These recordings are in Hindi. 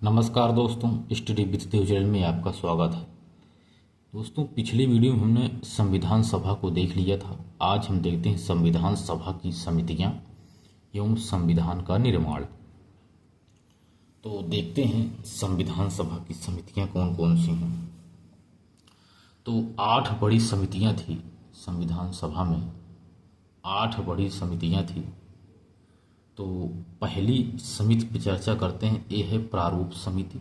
नमस्कार दोस्तों, स्टडी विद देव चैनल में आपका स्वागत है। दोस्तों, पिछली वीडियो में हमने संविधान सभा को देख लिया था। आज हम देखते हैं संविधान सभा की समितियां एवं संविधान का निर्माण। तो देखते हैं संविधान सभा की समितियां कौन कौन सी हैं। तो 8 बड़ी समितियां थी संविधान सभा में, 8 बड़ी समितियां थी। तो पहली समिति पर चर्चा करते हैं, ये है प्रारूप समिति।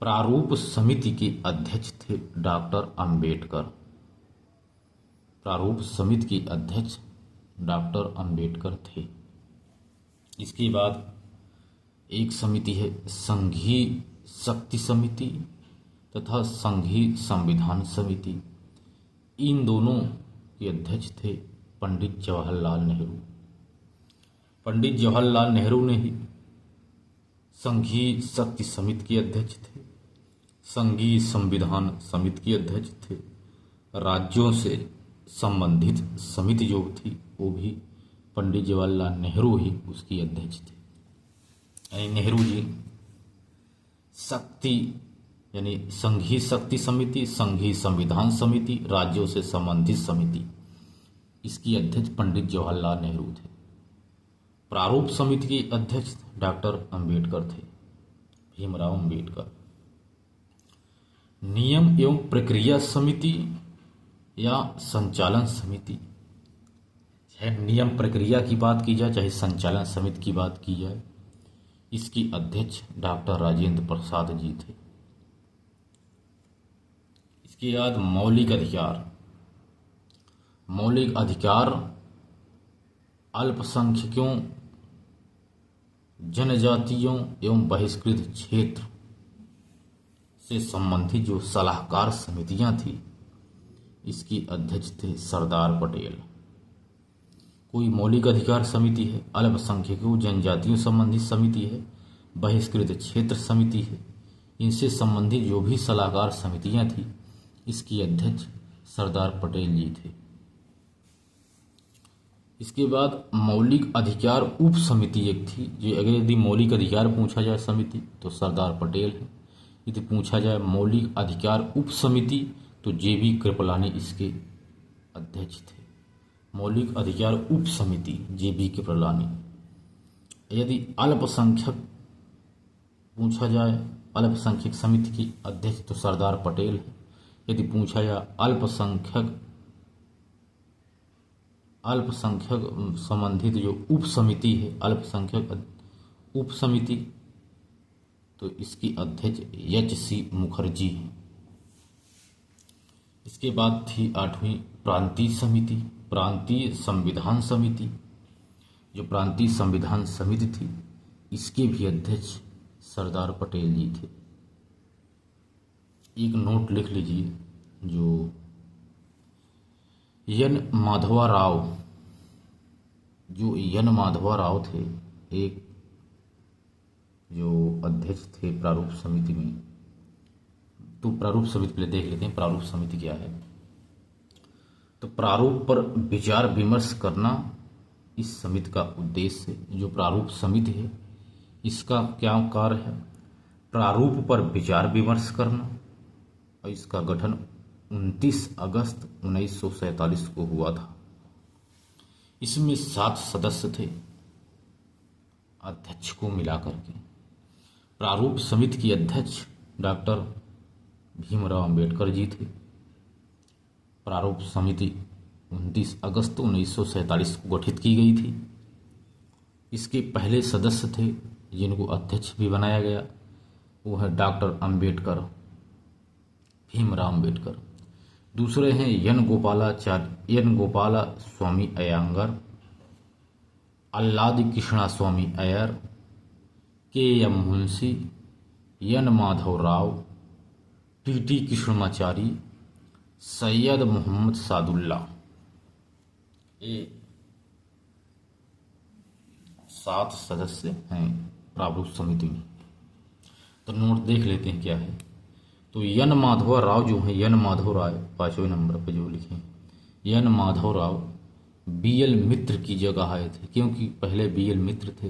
प्रारूप समिति के अध्यक्ष थे डॉक्टर अंबेडकर। प्रारूप समिति के अध्यक्ष डॉक्टर अंबेडकर थे। इसके बाद एक समिति है संघीय शक्ति समिति तथा संघीय संविधान समिति। इन दोनों के अध्यक्ष थे पंडित जवाहरलाल नेहरू। पंडित जवाहरलाल नेहरू ने ही संघीय शक्ति समिति के अध्यक्ष थे, संघीय संविधान समिति के अध्यक्ष थे। राज्यों से संबंधित समिति जो थी वो भी पंडित जवाहरलाल नेहरू ही उसकी अध्यक्ष थे। यानी नेहरू जी शक्ति यानी संघीय शक्ति समिति, संघीय संविधान समिति, राज्यों से संबंधित समिति, इसकी अध्यक्ष पंडित जवाहरलाल नेहरू थे। प्रारूप समिति के अध्यक्ष डॉक्टर अंबेडकर थे, भीमराव अंबेडकर। नियम एवं प्रक्रिया समिति या संचालन समिति, चाहे नियम प्रक्रिया की बात की जाए चाहे संचालन समिति की बात की जाए, इसकी अध्यक्ष डॉक्टर राजेंद्र प्रसाद जी थे। इसके बाद मौलिक अधिकार। मौलिक अधिकार अल्पसंख्यकों, जनजातियों एवं बहिष्कृत क्षेत्र से संबंधित जो सलाहकार समितियां थी, इसकी अध्यक्ष थे सरदार पटेल। कोई मौलिक अधिकार समिति है, अल्पसंख्यकों जनजातियों संबंधित समिति है, बहिष्कृत क्षेत्र समिति है, इनसे संबंधित जो भी सलाहकार समितियां थी, इसकी अध्यक्ष सरदार पटेल जी थे। इसके बाद मौलिक अधिकार उप समिति एक थी, जो अगर यदि मौलिक अधिकार पूछा जाए समिति तो सरदार पटेल है। यदि पूछा जाए मौलिक अधिकार उप समिति तो जेबी कृपलानी इसके अध्यक्ष थे। मौलिक अधिकार उप समिति जेबी कृपलानी। यदि अल्पसंख्यक पूछा जाए, अल्पसंख्यक समिति की अध्यक्ष तो सरदार पटेल है। यदि पूछा जाए अल्पसंख्यक संबंधित जो उप समिति है, अल्पसंख्यक उप समिति, तो इसकी अध्यक्ष एच.सी. मुखर्जी हैं। इसके बाद थी 8वीं प्रांतीय समिति, प्रांतीय संविधान समिति। जो प्रांतीय संविधान समिति थी, इसके भी अध्यक्ष सरदार पटेल जी थे। एक नोट लिख लीजिए, जो एन माधवा राव थे, एक जो अध्यक्ष थे प्रारूप समिति में। तो प्रारूप समिति पहले देख लेते हैं, प्रारूप समिति क्या है। तो प्रारूप पर विचार विमर्श करना इस समिति का उद्देश्य है। जो प्रारूप समिति है, इसका क्या कार्य है? प्रारूप पर विचार विमर्श करना। और इसका गठन 29 अगस्त 1947 को हुआ था। इसमें 7 सदस्य थे, अध्यक्ष को मिलाकर के। प्रारूप समिति के अध्यक्ष डॉक्टर भीमराव अंबेडकर जी थे। प्रारूप समिति 29 अगस्त 1947 को गठित की गई थी। इसके पहले सदस्य थे जिनको अध्यक्ष भी बनाया गया, वो है डॉक्टर अंबेडकर, भीमराव अंबेडकर। दूसरे हैं N Gopalaswami Ayyangar, Alladi Krishnaswami Ayyar, K M. Munshi, N Madhava Rao, T T. Krishnamachari, Syed Mohammad Saadulla. ये 7 सदस्य हैं प्रारूप समिति में। तो नोट देख लेते हैं क्या है। तो एन माधव राव जो है, एन माधव राव 5वें नंबर पर जो लिखे, एन माधव राव बी.एल. मित्र की जगह आए थे, क्योंकि पहले बी.एल. मित्र थे।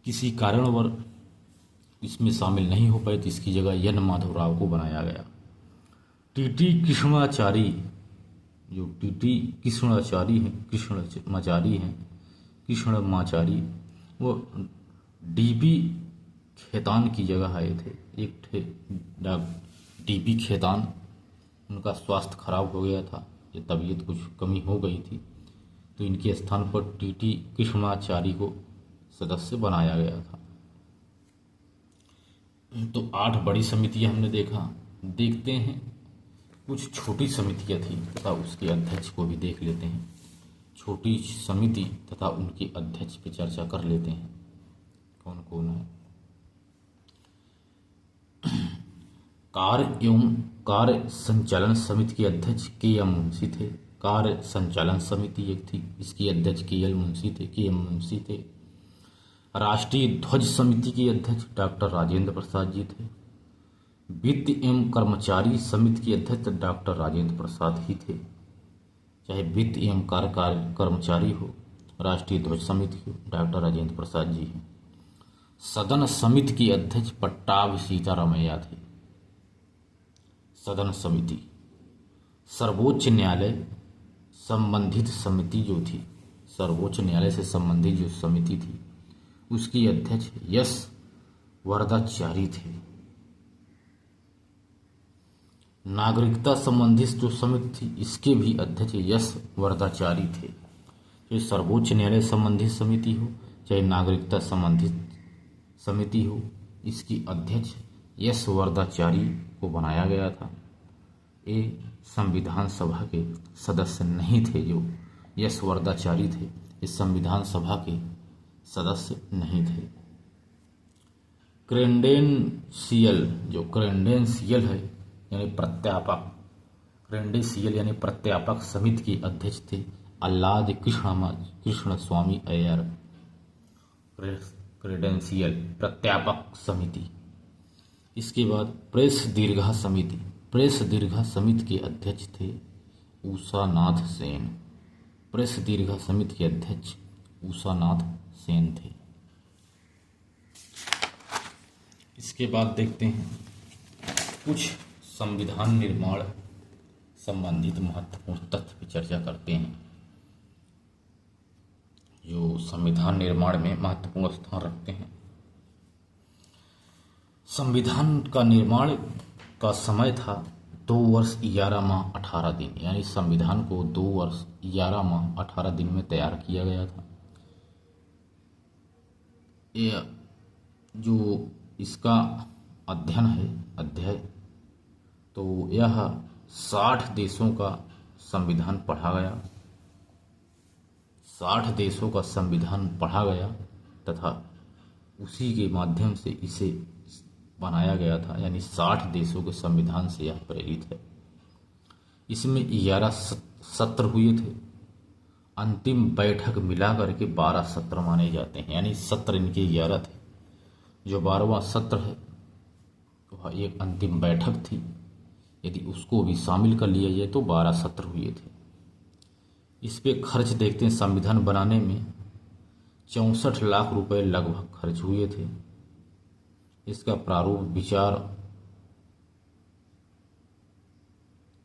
किसी कारणवश इसमें शामिल नहीं हो पाए तो इसकी जगह एन माधव राव को बनाया गया। टीटी कृष्णाचारी, जो टीटी कृष्णाचारी हैं, कृष्णमाचारी, वो डीबी खेतान की जगह आए थे। एक थे डीबी खेतान, उनका स्वास्थ्य खराब हो गया था, ये तबीयत कुछ कमी हो गई थी, तो इनके स्थान पर टीटी कृष्णाचारी को सदस्य बनाया गया था। तो 8 बड़ी समितियां हमने देखा। देखते हैं कुछ छोटी समितियां थी तथा उसके अध्यक्ष को भी देख लेते हैं। छोटी समिति तथा उनके अध्यक्ष पे चर्चा कर लेते हैं कौन कौन है। कार्य एवं कार्य संचालन समिति के अध्यक्ष के.एम. मुंशी थे। कार्य संचालन समिति एक थी, इसकी अध्यक्ष के.एम. मुंशी थे। राष्ट्रीय ध्वज समिति के अध्यक्ष डॉक्टर राजेंद्र प्रसाद जी थे। वित्त एवं कर्मचारी समिति के अध्यक्ष डॉक्टर राजेंद्र प्रसाद ही थे। चाहे वित्त एवं कार्य कर्मचारी हो, राष्ट्रीय ध्वज समिति हो, डॉक्टर राजेंद्र प्रसाद जी हैं। सदन समिति की अध्यक्ष पट्टाभ सीतारामैया थे। सदन समिति, सर्वोच्च न्यायालय संबंधित समिति जो थी, सर्वोच्च न्यायालय से संबंधित जो समिति थी, उसकी अध्यक्ष यस वरदाचारी थे। नागरिकता संबंधित जो समिति थी, इसके भी अध्यक्ष यस वरदाचारी थे। चाहे सर्वोच्च न्यायालय संबंधित समिति हो, चाहे नागरिकता संबंधित समिति हो, इसकी अध्यक्ष यस वरदाचारी को बनाया गया था। ये संविधान सभा के सदस्य नहीं थे। जो यस वरदाचारी थे, इस संविधान सभा के सदस्य नहीं थे। क्रेडेंशियल, जो क्रेडेंशियल है यानी प्रत्यापक, क्रेडेंशियल यानी प्रत्यापक समिति के अध्यक्ष थे आह्लाद कृष्ण स्वामी अय्यर। क्रेडेंशियल प्रत्यापक समिति। इसके बाद प्रेस दीर्घा समिति, प्रेस दीर्घा समिति के अध्यक्ष थे उषानाथ सेन। प्रेस दीर्घा समिति के अध्यक्ष उषानाथ सेन थे। इसके बाद देखते हैं कुछ संविधान निर्माण संबंधित महत्वपूर्ण तथ्य पर चर्चा करते हैं जो संविधान निर्माण में महत्वपूर्ण स्थान रखते हैं। संविधान का निर्माण का समय था 2 वर्ष 11 माह 18 दिन, यानी संविधान को 2 वर्ष 11 माह 18 दिन में तैयार किया गया था। यह जो इसका अध्ययन है, अध्याय, तो यह 60 देशों का संविधान पढ़ा गया। 60 देशों का संविधान पढ़ा गया तथा उसी के माध्यम से इसे बनाया गया था, यानी 60 देशों के संविधान से यह प्रेरित है। इसमें 11 सत्र हुए थे। अंतिम बैठक मिलाकर के 12 सत्र माने जाते हैं, यानी सत्र इनके 11 थे। जो 12वां सत्र है वह एक अंतिम बैठक थी, यदि उसको भी शामिल कर लिया जाए तो 12 सत्र हुए थे। इस पे खर्च देखते हैं। संविधान बनाने में 64 लाख रुपए लगभग खर्च हुए थे। इसका प्रारूप विचार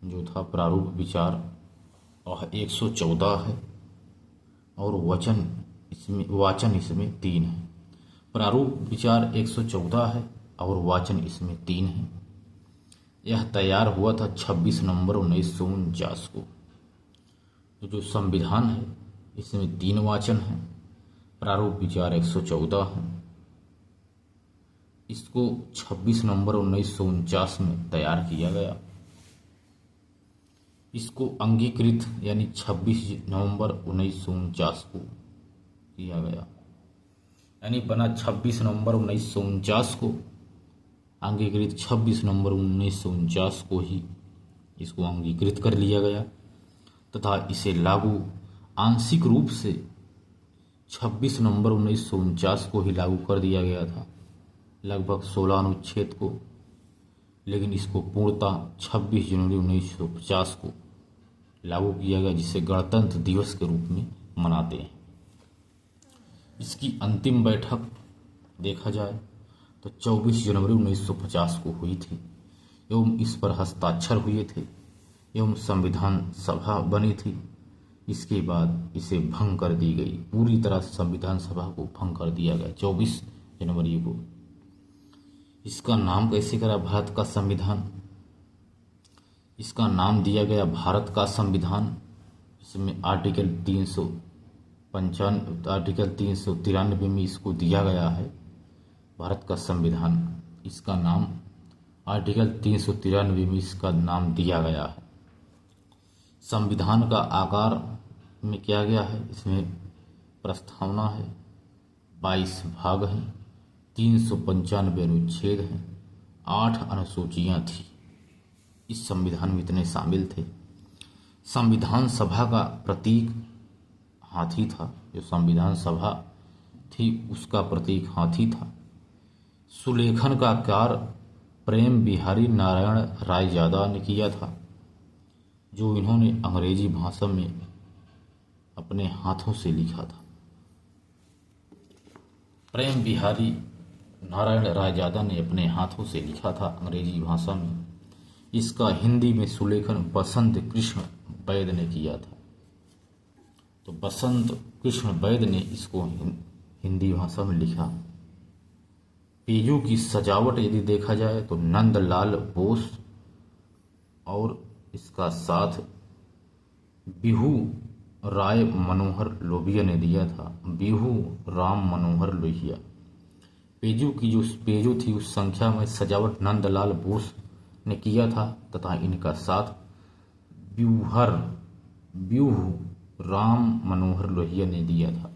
जो था, प्रारूप विचार 114 है और वाचन इसमें 3 है। प्रारूप विचार 114 है और वाचन इसमें 3 है। यह तैयार हुआ था 26 नवंबर 1949 को। तो जो संविधान है इसमें 3 वाचन है, प्रारूप विचार 114 है। इसको 26 नवंबर 1949 में तैयार किया गया। इसको अंगीकृत यानी 26 नवंबर 1949 को किया गया, यानी बना 26 नवंबर 1949 को, अंगीकृत 26 नवंबर 1949 को ही इसको अंगीकृत कर लिया गया तथा इसे लागू आंशिक रूप से 26 नवंबर 1949 को ही लागू कर दिया गया था, लगभग 16 अनुच्छेद को। लेकिन इसको पूर्णतः 26 जनवरी 1950 को लागू किया गया, जिसे गणतंत्र दिवस के रूप में मनाते हैं। इसकी अंतिम बैठक देखा जाए तो 24 जनवरी 1950 को हुई थी एवं इस पर हस्ताक्षर हुए थे एवं संविधान सभा बनी थी। इसके बाद इसे भंग कर दी गई, पूरी तरह से संविधान सभा को भंग कर दिया गया 24 जनवरी को। इसका नाम कैसे करा भारत का संविधान? इसका नाम दिया गया भारत का संविधान। इसमें आर्टिकल 393 में इसको दिया गया है भारत का संविधान। इसका नाम आर्टिकल 393 में इसका नाम दिया गया है। संविधान का आकार में किया गया है, इसमें प्रस्तावना है, 22 भाग हैं, 395 अनुच्छेद हैं, 8 अनुसूचियां थी। इस संविधान में इतने शामिल थे। संविधान सभा का प्रतीक हाथी था। जो संविधान सभा थी उसका प्रतीक हाथी था। सुलेखन का कार्य प्रेम बिहारी नारायण रायजादा ने किया था, जो इन्होंने अंग्रेजी भाषा में अपने हाथों से लिखा था। प्रेम बिहारी नारायण रायजादा ने अपने हाथों से लिखा था अंग्रेजी भाषा में। इसका हिंदी में सुलेखन बसंत कृष्ण वैद ने किया था। तो बसंत कृष्ण वैद ने इसको हिंदी भाषा में लिखा। पेजों की सजावट यदि देखा जाए तो नंदलाल बोस और इसका साथ बिहू राय मनोहर लोहिया ने दिया था। बिहू राम मनोहर लोहिया। पेजों की जो पेजों थी उस संख्या में सजावट नंदलाल बोस ने किया था तथा इनका साथ व्यूह राम मनोहर लोहिया ने दिया था।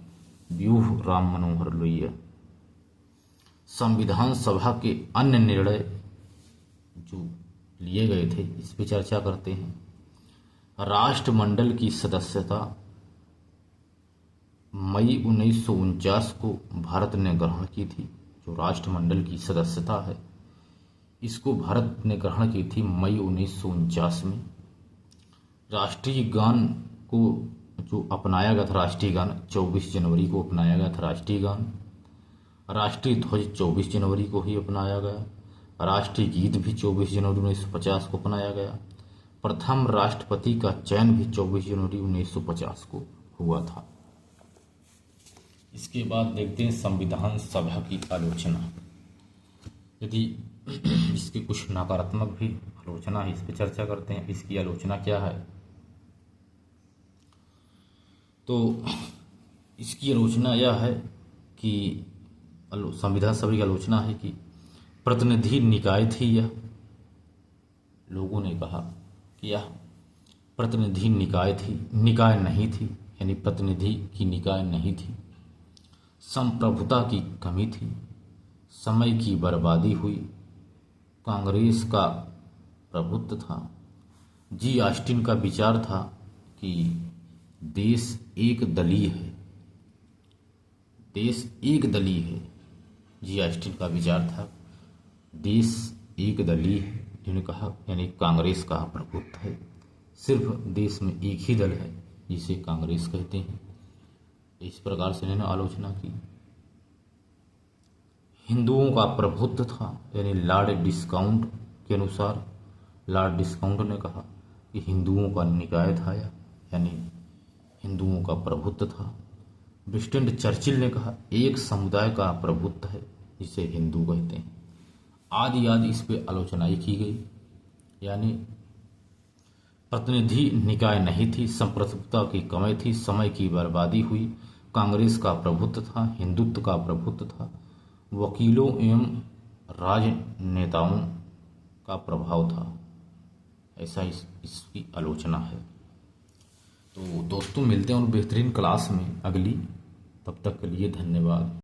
व्यूह राम मनोहर लोहिया। संविधान सभा के अन्य निर्णय जो लिए गए थे इस पर चर्चा करते हैं। राष्ट्रमंडल की सदस्यता मई 1949 को भारत ने ग्रहण की थी। जो राष्ट्रमंडल की सदस्यता है इसको भारत ने ग्रहण की थी मई 1949 में। राष्ट्रीय गान को जो अपनाया गया था, राष्ट्रीय गान 24 जनवरी को अपनाया गया था। राष्ट्रीय गान, राष्ट्रीय ध्वज 24 जनवरी को ही अपनाया गया। राष्ट्रीय गीत भी 24 जनवरी 1950 को अपनाया गया। प्रथम राष्ट्रपति का चयन भी 24 जनवरी 1950 को हुआ था। इसके बाद देखते हैं संविधान सभा की आलोचना। यदि इसकी कुछ नकारात्मक भी आलोचना है, इस पर चर्चा करते हैं। इसकी आलोचना क्या है? तो इसकी आलोचना यह है कि संविधान सभा की आलोचना है कि प्रतिनिधि निकाय थी यह। लोगों ने कहा कि यह प्रतिनिधि निकाय थी, निकाय नहीं थी, यानी प्रतिनिधि की निकाय नहीं थी। संप्रभुता की कमी थी, समय की बर्बादी हुई, कांग्रेस का प्रभुत्व था। जी ऑस्टिन का विचार था कि देश एक दलीय है, देश एक दलीय है। जी ऑस्टिन का विचार था देश एक दलीय है। जिन्होंने कहा यानी कांग्रेस का प्रभुत्व है, सिर्फ देश में एक ही दल है जिसे कांग्रेस कहते हैं। इस प्रकार से इन्होंने आलोचना की। हिंदुओं का प्रभुत्व था, यानी लॉर्ड डिस्काउंट के अनुसार लॉर्ड डिस्काउंट ने कहा कि हिंदुओं का निकाय था, यानी हिंदुओं का प्रभुत्व था। विंस्टन चर्चिल ने कहा एक समुदाय का प्रभुत्व है जिसे हिंदू कहते हैं। आदि इस पे आलोचनाएं की गई, यानी प्रतिनिधि निकाय नहीं थी, संप्रभुता की कमी थी, समय की बर्बादी हुई, कांग्रेस का प्रभुत्व था, हिंदुत्व का प्रभुत्व था, वकीलों एवं राजनेताओं का प्रभाव था। ऐसा इसकी आलोचना है। तो दोस्तों मिलते हैं और बेहतरीन क्लास में अगली। तब तक के लिए धन्यवाद।